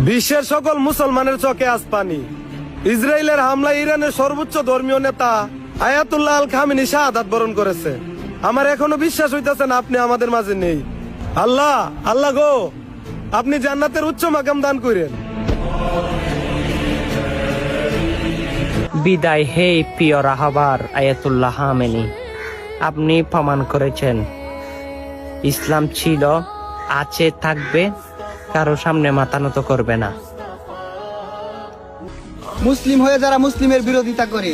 বিশ্বের সকল মুসলমানের চোখে আজ পানি। ইসরায়েলের হামলায় ইরানের সর্বোচ্চ ধর্মীয় নেতা আয়াতুল্লাহ আল খামেনি শাহাদাত বরণ করেছে। আমার এখনো বিশ্বাস হইতেছে না আপনি আমাদের মাঝে নেই। আল্লাহ আল্লাহ গো, আপনি জান্নাতের উচ্চ মাকাম দান করেন। বিদায় হে প্রিয় রাহবার আয়াতুল্লাহ খামেনি, আপনি প্রমাণ করেছেন ইসলাম ছিল, আছে, থাকবে, কারো সামনে মাথা নত করবে না। মুসলিম হয়ে যারা মুসলিমের বিরোধিতা করে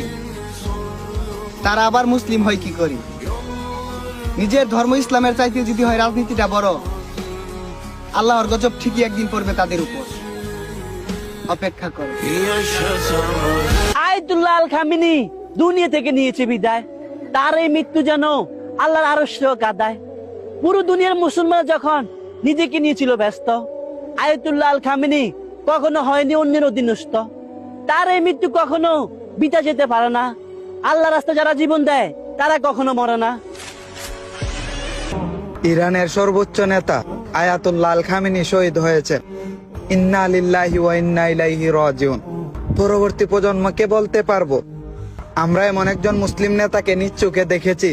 তারা আবার মুসলিম হয় কি করে? নিজের ধর্ম ইসলামের চাইতে যদি হয় রাজনীতিটা বড়, আল্লাহর গজব ঠিকই একদিন পড়বে তাদের উপর। অপেক্ষা করো। আয়াতুল্লাহ আল খামেনি দুনিয়া থেকে নিয়েছে বিদায়, তার এই মৃত্যু যেন আল্লাহর আরশে কাঁদায়। পুরো দুনিয়ার মুসলমান যখন নিজেকে নিয়েছিল ব্যস্ত, আয়াতুল্লাহ আল খামেনি কখনো হয়নি অন্যের অধীনস্থ। তার এই মৃত্যু কখনো বিতা যেতে পারে না। আল্লাহ রাস্তায় যারা জীবন দেয় তারা কখনো মরে না। ইরানের সর্বোচ্চ নেতা আয়াতুল্লাহ আল খামেনি শহীদ হয়েছে। ইন্না লিল্লাহি ওয়া ইন্না ইলাইহি রাজিউন। পরবর্তী প্রজন্মকে বলতে পারবো, আমরা এমন একজন মুসলিম নেতাকে নিজ চোখে দেখেছি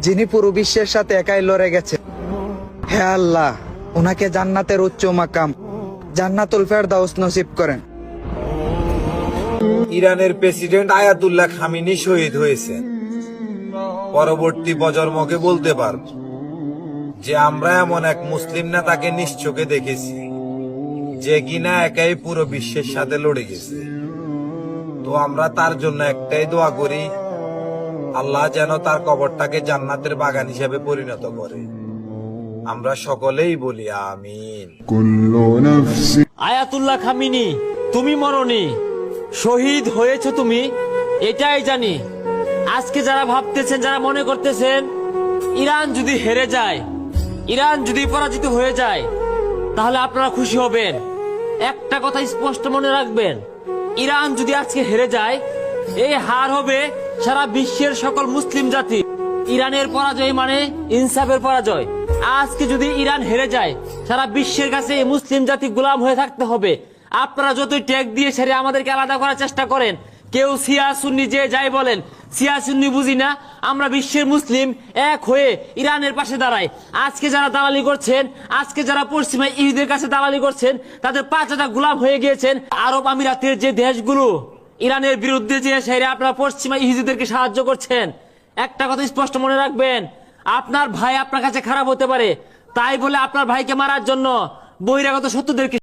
যিনি পুরো বিশ্বের সাথে একাই লড়ে গেছে। হে আল্লাহ, ওনাকে জান্নাতের উচ্চ মাকাম জান্নাতুল ফেরদাউস নসিব করেন। ইরানের প্রেসিডেন্ট আয়াতুল্লাহ খামেনি শহীদ হয়েছেন। পরবর্তী প্রজন্মকে বলতে পারব যে আমরা এমন এক মুসলিম নেতাকে নিজ চোখে দেখেছি যে কিনা একাই পুরো বিশ্বের সাথে লড়ে গেছে। তো আমরা তার জন্য একটাই দোয়া করি, আল্লাহ যেন তার কবরটাকে জান্নাতের বাগান হিসেবে পরিণত করে। আমরা সকলেই বলি আমিন। আয়াতুল্লাহ খামেনি, তুমি মরনি, শহীদ হয়েছে তুমি, এটাই জানি। আজকে যারা ভাবতেছেন, যারা মনে করতেছেন ইরান যদি হেরে যায়, ইরান যদি পরাজিত হয়ে যায়, তাহলে আপনারা খুশি হবেন। একটা কথা স্পষ্ট মনে রাখবেন, ইরান যদি আজকে হেরে যায়, এই হার হবে সারা বিশ্বের সকল মুসলিম জাতি। ইরানের পরাজয় মানে ইনসাফের পরাজয়। আজকে যদি ইরান হেরে যায়, সারা বিশ্বের কাছে এই মুসলিম জাতি গোলাম হয়ে থাকতে হবে। আপনারা যতই ট্যাগ দিয়ে সেরে আমাদেরকে আলাদা করার চেষ্টা করেন, কেউ শিয়া সুন্নি যে যাই বলেন, শিয়া সুন্নি বুঝি না, আমরা বিশ্বের মুসলিম এক হয়ে ইরানের পাশে দাঁড়াই। আজকে যারা দালালি করছেন, আজকে যারা পশ্চিমা ইহুদের কাছে দালালি করছেন, তাদের পাঁচটা গোলাম হয়ে গিয়েছেন। আরব আমিরাতের যে দেশগুলো ইরানের বিরুদ্ধে যে সেরে আপনারা পশ্চিমা ইহুদিদেরকে সাহায্য করছেন। একটা কথা স্পষ্ট মনে রাখবেন, আপনার ভাই আপনার কাছে খারাপ হতে পারে, তাই বলে আপনার ভাইকে মারার জন্য বহিরাগত শত্রুদেরকে